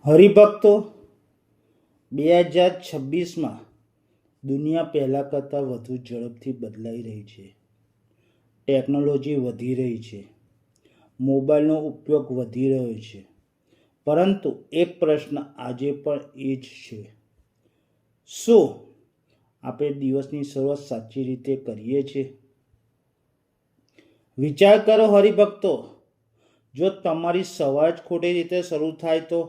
હરિભક્તો, 2026માં દુનિયા પહેલાં કરતાં વધુ ઝડપથી બદલાઈ રહી છે. ટેકનોલોજી વધી રહી છે. મોબાઈલનો ઉપયોગ વધી રહ્યો છે. પરંતુ એક પ્રશ્ન આજે પણ એ જ છે: શું આપણે દિવસની શરૂઆત સાચી રીતે કરીએ છીએ? વિચાર કરો હરિભક્તો, જો તમારી સવાર જ ખોટી રીતે શરૂ થાય તો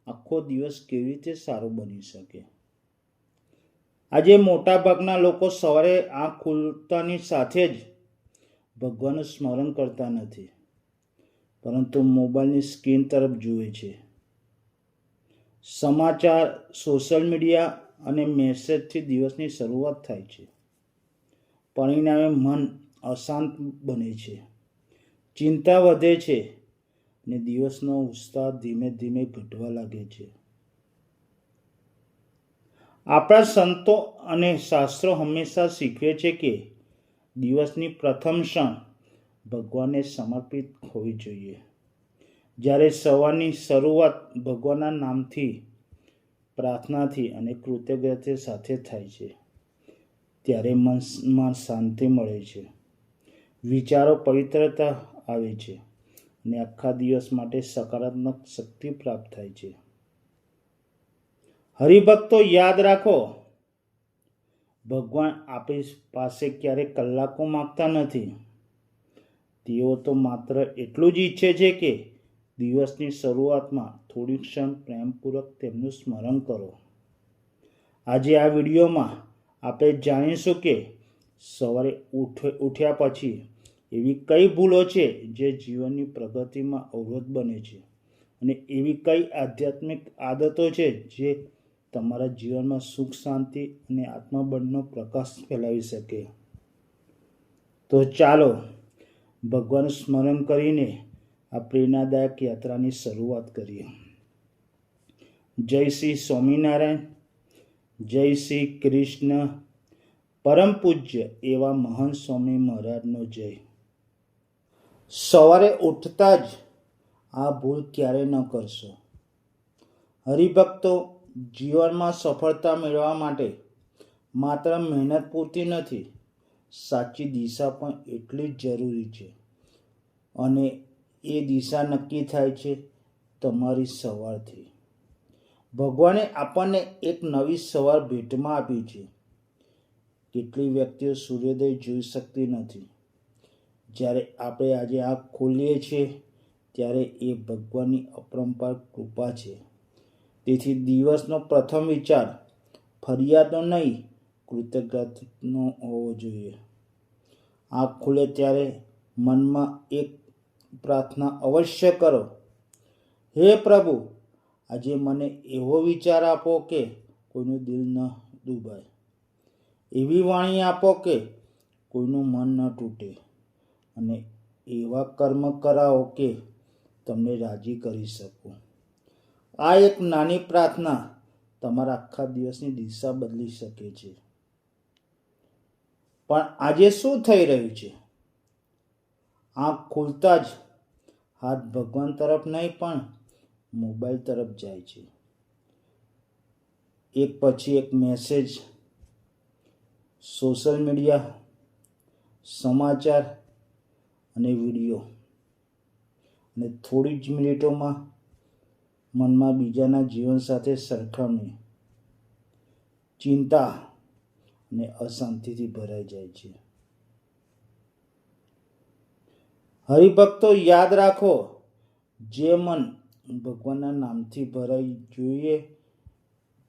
આખો દિવસ કેવી રીતે સારો બની શકે? આજે મોટાભાગના લોકો સવારે આંખ ખુલતાની સાથે જ ભગવાનનું સ્મરણ કરતા નથી, પરંતુ મોબાઈલની સ્ક્રીન તરફ જુએ છે. સમાચાર, સોશિયલ મીડિયા અને મેસેજથી દિવસની શરૂઆત થાય છે. પરિણામે મન અશાંત બને છે, ચિંતા વધે છે અને દિવસનો ઉત્સાહ ધીમે ધીમે ઘટવા લાગે છે. આપણા સંતો અને શાસ્ત્રો હંમેશા શીખવે છે કે દિવસની પ્રથમ ક્ષણ ભગવાનને સમર્પિત હોવી જોઈએ. જ્યારે સવારની શરૂઆત ભગવાનના નામથી, પ્રાર્થનાથી અને કૃતજ્ઞતા સાથે થાય છે, ત્યારે મનમાં શાંતિ મળે છે, વિચારો પવિત્રતા આવે છે અને આખા દિવસ માટે સકારાત્મક શક્તિ પ્રાપ્ત થાય છે. હરિભક્તો, યાદ રાખો, ભગવાન આપણી પાસે ક્યારેય કલાકો માંગતા નથી. તેઓ તો માત્ર એટલું જ ઈચ્છે છે કે દિવસની શરૂઆતમાં થોડી ક્ષણ પ્રેમપૂર્વક તેમનું સ્મરણ કરો. આજે આ વિડીયોમાં આપણે જાણીશું કે સવારે ઉઠ્યા પછી એવી કઈ ભૂલો છે જે જીવનની પ્રગતિમાં અવરોધ બને છે, અને એવી કઈ આધ્યાત્મિક આદતો છે જે તમારા જીવનમાં સુખ, શાંતિ અને આત્મબળનો પ્રકાશ ફેલાવી શકે. તો ચાલો ભગવાનનું સ્મરણ કરીને આ પ્રેરણાદાયક યાત્રાની શરૂઆત કરીએ. જય શ્રી સ્વામિનારાયણ, જય શ્રી કૃષ્ણ. પરમ પૂજ્ય એવા મહાન સ્વામી મહારાજનો જય. સવારે ઉઠતા જ આ ભૂલ ક્યારે ન કરશો. હરિભક્તો, જીવનમાં સફળતા મેળવવા માટે માત્ર મહેનત પૂરતી નથી, સાચી દિશા પણ એટલી જ જરૂરી છે. અને એ દિશા નક્કી થાય છે તમારી સવારથી. ભગવાને આપણને એક નવી સવાર ભેટમાં આપી છે. કેટલી વ્યક્તિઓ સૂર્યોદય જોઈ શકતી નથી. જ્યારે આપણે આજે આંખ ખોલીએ છીએ ત્યારે એ ભગવાનની અપરંપાર કૃપા છે. તેથી દિવસનો પ્રથમ વિચાર ફરિયાદનો નહીં, કૃતજ્ઞતાનો હોવો જોઈએ. આંખ ખુલે ત્યારે મનમાં એક પ્રાર્થના અવશ્ય કરો: હે પ્રભુ, આજે મને એવો વિચાર આપો કે કોઈનું દિલ ન દુભાય, એવી વાણી આપો કે કોઈનું મન ન તૂટે, અને એવા કર્મ કરાવો કે તમને રાજી કરી શકું. આ એક નાની પ્રાર્થના તમારા આખા દિવસની દિશા બદલી શકે છે. પણ આજે શું થઈ રહ્યું છે? આંખ ખુલતા જ હાથ ભગવાન તરફ નહીં પણ મોબાઈલ તરફ જાય છે. એક પછી એક મેસેજ, સોશિયલ મીડિયા, સમાચાર અને વિડીયો, અને થોડી જ મિનિટોમાં મનમાં બીજાના જીવન સાથે સરખામણી, ચિંતા અને અશાંતિથી ભરાઈ જાય છે. હરિભક્તો, યાદ રાખો, જે મન ભગવાનના નામથી ભરાઈ જોઈએ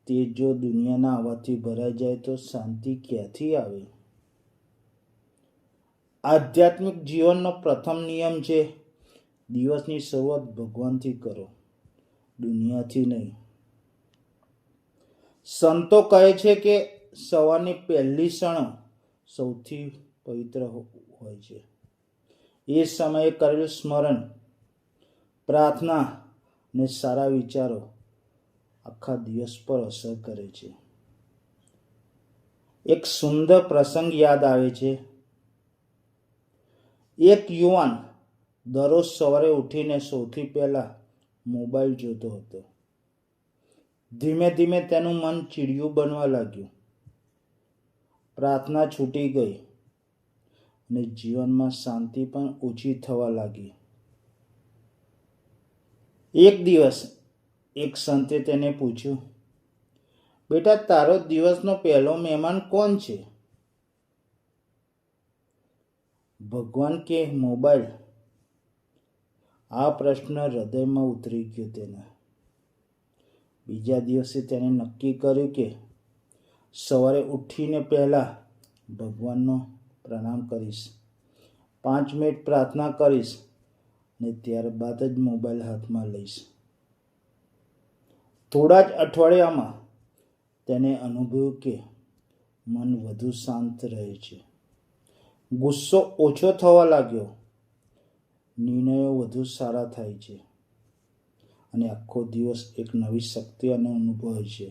તે જો દુનિયાના આવવાથી ભરાઈ જાય તો શાંતિ ક્યાંથી આવે? આધ્યાત્મિક જીવનનો પ્રથમ નિયમ છે: દિવસની શરૂઆત ભગવાનથી કરો, દુનિયાથી નહીં. સંતો કહે છે કે સવારની પહેલી ક્ષણો સૌથી પવિત્ર હોય છે. એ સમયે કરેલું સ્મરણ, પ્રાર્થના અને સારા વિચારો આખા દિવસ પર અસર કરે છે. એક સુંદર પ્રસંગ યાદ આવે છે. એક યુવાન દરરોજ સવારે ઉઠીને સૌથી પહેલા મોબાઈલ જોતો હતો. ધીમે ધીમે તેનું મન ચીડિયું બનવા લાગ્યું. પ્રાર્થના છૂટી ગઈ અને જીવનમાં શાંતિ પણ ઓછી થવા લાગી. એક દિવસ એક સંતે તેને પૂછ્યું, બેટા, તારો દિવસનો પહેલો મહેમાન કોણ છે? ભગવાન કે મોબાઈલ? આ પ્રશ્ન હૃદયમાં ઉતરી ગયો તેના. બીજા દિવસે તેને નક્કી કર્યું કે સવારે ઉઠીને પહેલાં ભગવાનનો પ્રણામ કરીશ, 5 મિનિટ પ્રાર્થના કરીશ અને ત્યારબાદ જ મોબાઈલ હાથમાં લઈશ. થોડા જ અઠવાડિયામાં તેને અનુભવ્યું કે મન વધુ શાંત રહે છે, ગુસ્સો ઓછો થવા લાગ્યો, નિર્ણયો વધુ સારા થાય છે અને આખો દિવસ એક નવી શક્તિ અને અનુભવે છે.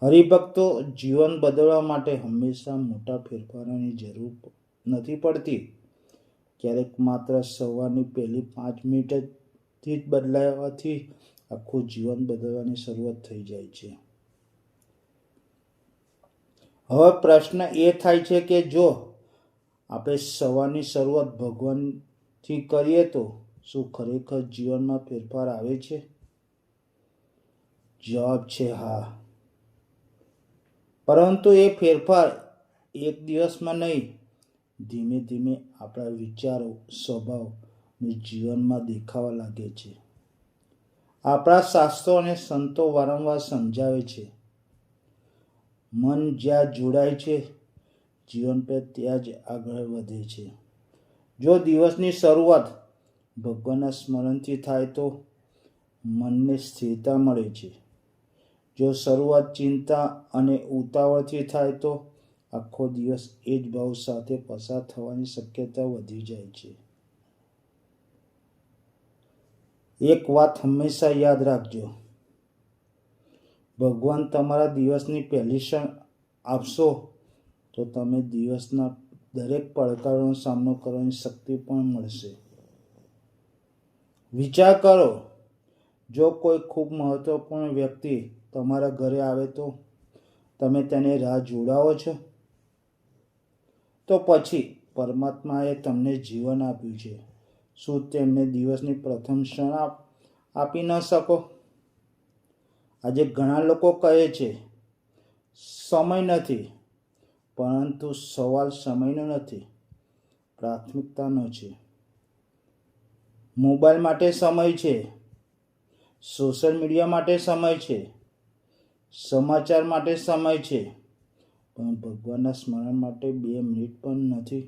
હરિભક્તો, જીવન બદલવા માટે હંમેશા મોટા ફેરફારોની જરૂર નથી પડતી. ક્યારેક માત્ર સવારની પહેલી 5 મિનિટથી જ બદલાવાથી આખું જીવન બદલવાની શરૂઆત થઈ જાય છે. હવે પ્રશ્ન એ થાય છે કે જો આપણે સવારની શરૂઆત ભગવાનથી કરીએ તો શું ખરેખર જીવનમાં ફેરફાર આવે છે? જવાબ છે હા. પરંતુ એ ફેરફાર એક દિવસમાં નહીં, ધીમે ધીમે આપણા વિચારો, સ્વભાવ અને જીવનમાં દેખાવા લાગે છે. આપણા શાસ્ત્રો અને સંતો વારંવાર સમજાવે છે, મન જ્યાં જોડાય છે, જીવન પર ત્યાં જ આગળ વધે છે. જો દિવસની શરૂઆત ભગવાનના સ્મરણથી થાય તો મનને સ્થિરતા મળે છે. જો શરૂઆત ચિંતા અને ઉતાવળથી થાય તો આખો દિવસ એ જ ભાવ સાથે પસાર થવાની શક્યતા વધી જાય છે. એક વાત હંમેશા યાદ રાખજો, ભગવાન તમારા દિવસની પહેલી ક્ષણ આપશો તો તમે દિવસના દરેક પડકારોનો સામનો કરવાની શક્તિ પણ મળશે. વિચાર કરો, જો કોઈ ખૂબ મહત્વપૂર્ણ વ્યક્તિ તમારા ઘરે આવે તો તમે તેને રાહ જોડાવો છો? તો પછી પરમાત્માએ તમને જીવન આપ્યું છે, શું તેમને દિવસની પ્રથમ ક્ષણ આપી ન શકો? આજે ઘણા લોકો કહે છે સમય નથી, પરંતુ સવાલ સમયનો નથી, પ્રાથમિકતાનો છે. મોબાઈલ માટે સમય છે, સોશિયલ મીડિયા માટે સમય છે, સમાચાર માટે સમય છે, પણ ભગવાનના સ્મરણ માટે 2 મિનિટ પણ નથી.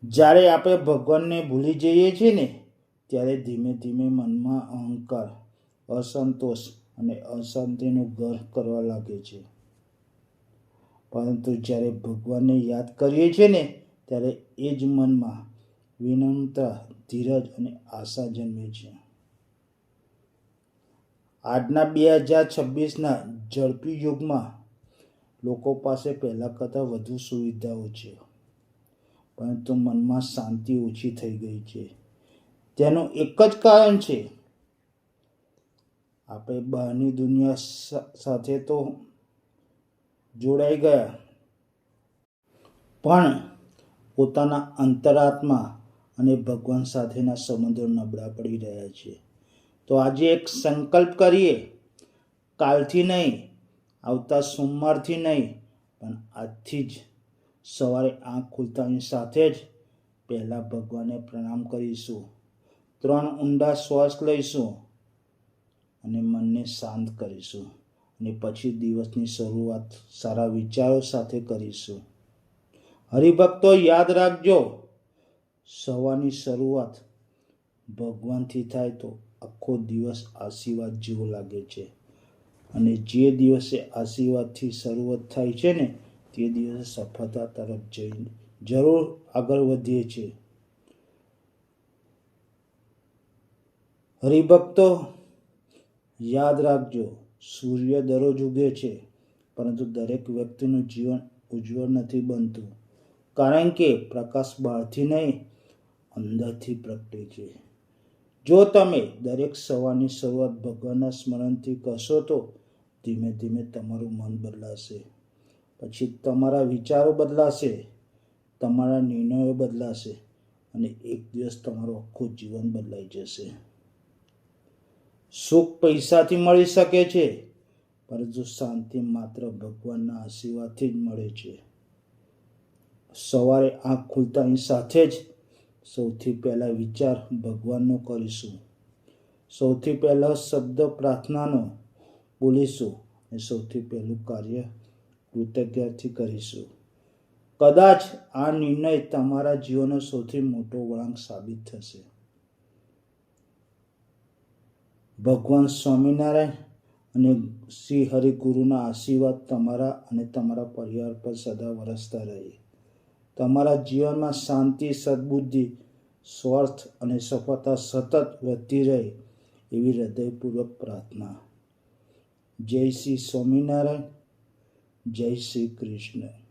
જ્યારે આપણે ભગવાનને ભૂલી જઈએ છીએ ને, ત્યારે ધીમે ધીમે મનમાં અહંકાર, અસંતોષ અને અશાંતિનું ઘર કરવા લાગે છે. પરંતુ જ્યારે ભગવાનને યાદ કરીએ છીએ ને, ત્યારે એ જ મનમાં વિનમ્રતા, ધીરજ અને આશા જન્મે છે. આજના 2026ના ઝડપી યુગમાં લોકો પાસે પહેલાં કરતાં વધુ સુવિધાઓ છે, પરંતુ મનમાં શાંતિ ઓછી થઈ ગઈ છે. તેનું એક જ કારણ છે, આપણે બહારની દુનિયા સાથે તો જોડાઈ ગયા, પણ પોતાના અંતરાત્મા અને ભગવાન સાથેના સંબંધો નબળા પડી રહ્યા છે. તો આજે એક સંકલ્પ કરીએ, કાલથી નહીં, આવતા સોમવારથી નહીં, પણ આજથી જ સવારે આંખ ખુલતાની સાથે જ પહેલાં ભગવાનને પ્રણામ કરીશું, 3 ઊંડા શ્વાસ લઈશું અને મનને શાંત કરીશું અને પછી દિવસની શરૂઆત સારા વિચારો સાથે કરીશું. હરિભક્તો, યાદ રાખજો, સવારની શરૂઆત ભગવાનથી થાય તો આખો દિવસ આશીર્વાદ જેવો લાગે છે અને જે દિવસે આશીર્વાદથી શરૂઆત થાય છે ને, તે દિવસે સફળતા તરફ જઈને જરૂર આગળ વધીએ છીએ. હરિભક્તો, યાદ રાખજો, સૂર્ય દરરોજ ઉગે છે, પરંતુ દરેક વ્યક્તિનું જીવન ઉજ્જવળ નથી બનતું, કારણ કે પ્રકાશ બહારથી નહીં, અંદરથી પ્રગટે છે. જો તમે દરેક સવારની શરૂઆત ભગવાનના સ્મરણથી કરશો તો ધીમે ધીમે તમારું મન બદલાશે, પછી તમારા વિચારો બદલાશે, તમારા નિર્ણયો બદલાશે અને એક દિવસ તમારું આખું જીવન બદલાઈ જશે. સુખ પૈસાથી મળી શકે છે, પરંતુ શાંતિ માત્ર ભગવાનના આશીર્વાદથી જ મળે છે. સવારે આંખ ખુલતાની સાથે જ સૌથી પહેલા વિચાર ભગવાનનો કરીશું, સૌથી પહેલા શબ્દ પ્રાર્થનાનો બોલીશું અને સૌથી પહેલું કાર્ય કૃતજ્ઞતાથી કરીશું. કદાચ આ નિર્ણય તમારા જીવનનો સૌથી મોટો વળાંક સાબિત થશે. ભગવાન સ્વામિનારાયણ અને શ્રી હરિગુરુના આશીર્વાદ તમારા અને તમારા પરિવાર પર સદા વરસતા રહે. તમારા જીવનમાં શાંતિ, સદબુદ્ધિ, સ્વાર્થ અને સફળતા સતત વધતી રહે એવી હૃદયપૂર્વક પ્રાર્થના. જય શ્રી સ્વામિનારાયણ. જય શ્રી કૃષ્ણ.